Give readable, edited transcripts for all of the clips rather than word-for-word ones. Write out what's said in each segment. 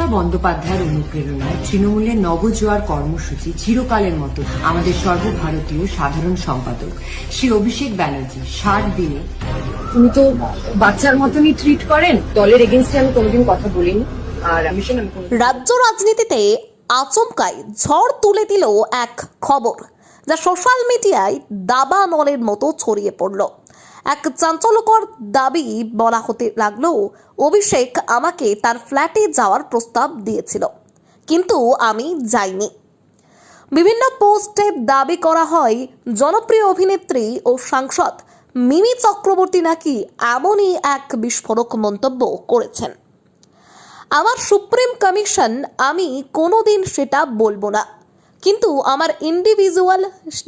মমতা বন্দ্যোপাধ্যায়ের অনুপ্রেরণায় তৃণমূলের নবজোয়ার কর্মসূচি চিরকালের মতো আমাদের সর্বভারতীয় সাধারণ সম্পাদক শ্রী অভিষেক ব্যানার্জি 60 দিনে। উনি তো বাচ্চার মতনই ট্রিট করেন। দলের এগেইনস্টে আমি কোনোদিন কথা বলিনি। আর রাজ্য রাজনীতিতে আচমকাই ঝড় তুলে দিল এক খবর, যা সোশ্যাল মিডিয়ায় দাবানলের মতো ছড়িয়ে পড়ল। এক চাঞ্চল্যকর দাবি বলা হতে লাগলো, অভিষেক আমাকে তার ফ্ল্যাটে যাওয়ার প্রস্তাব দিয়েছিল, কিন্তু আমি যাইনি। বিভিন্ন পোস্টে দাবি করা হয় জনপ্রিয় অভিনেত্রী ও সাংসদ মিমি চক্রবর্তী নাকি এমনই এক বিস্ফোরক মন্তব্য করেছেন। আমার সুপ্রিম কমিশন, আমি কোনোদিন সেটা বলবো না, কিন্তু আমার ইন্ডিভিজুয়াল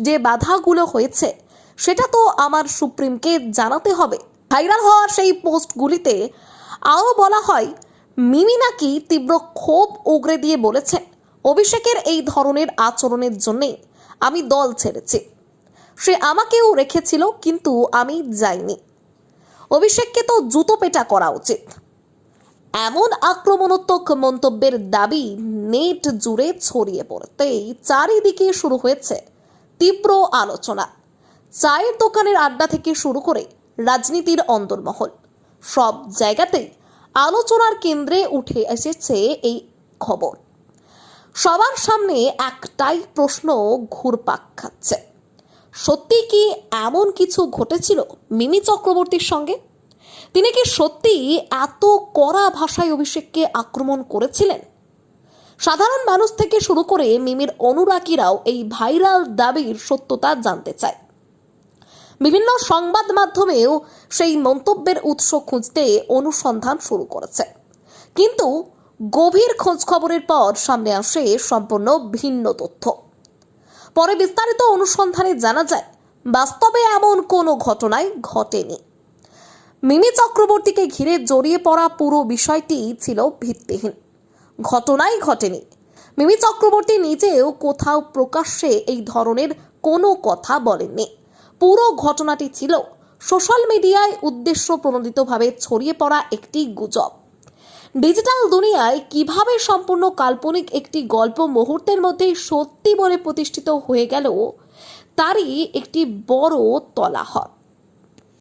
যে বাধাগুলো হয়েছে সেটা তো আমার সুপ্রিমকে জানাতে হবে। ভাইরাল হওয়া সেই পোস্টগুলিতে আরও বলা হয়, মিমি নাকি তীব্র ক্ষোভ উগরে দিয়ে বলেছেন, অভিষেকের এই ধরনের আচরণের জন্যে আমি দল ছেড়েছি। সে আমাকেও রেখেছিল, কিন্তু আমি যাইনি। অভিষেককে তো জুতো পেটা করা উচিত। এমন আক্রমণাত্মক মন্তব্যের দাবি নেট জুড়ে ছড়িয়ে পড়তেই চারিদিকে শুরু হয়েছে তীব্র আলোচনা। চায়ের দোকানের আড্ডা থেকে শুরু করে রাজনীতির অন্দরমহল, সব জায়গাতেই আলোচনার কেন্দ্রে উঠে এসেছে এই খবর। সবার সামনে একটাই প্রশ্ন ঘুরপাক খাচ্ছে, সত্যি কি এমন কিছু ঘটেছিল মিমি চক্রবর্তীর সঙ্গে? তিনি কি সত্যি এত কড়া ভাষায় অভিষেককে আক্রমণ করেছিলেন? সাধারণ মানুষ থেকে শুরু করে মিমির অনুরাগীরাও এই ভাইরাল দাবির সত্যতা জানতে চায়। বিভিন্ন সংবাদ মাধ্যমেও সেই মন্তব্যের উৎস খুঁজতে অনুসন্ধান শুরু করেছে, কিন্তু গভীর খোঁজ খবরের পর সামনে আসে সম্পূর্ণ ভিন্ন তথ্য। পরে বিস্তারিত অনুসন্ধানে জানা যায়, বাস্তবে এমন কোনো ঘটনাই ঘটেনি। মিমি চক্রবর্তীকে ঘিরে জড়িয়ে পড়া পুরো বিষয়টি ছিল ভিত্তিহীন, ঘটনাই ঘটেনি। মিমি চক্রবর্তী নিজেও কোথাও প্রকাশ্যে এই ধরনের কোনো কথা বলেননি। পুরো ঘটনাটি ছিল সোশ্যাল মিডিয়ায় উদ্দেশ্য প্রণোদিতভাবে ছড়িয়ে পড়া একটি গুজব। ডিজিটাল দুনিয়ায় কিভাবে সম্পূর্ণ কাল্পনিক একটি গল্প মুহূর্তের মধ্যেই সত্যি বলে প্রতিষ্ঠিত হয়ে গেল, তারই একটি বড় তলাহট।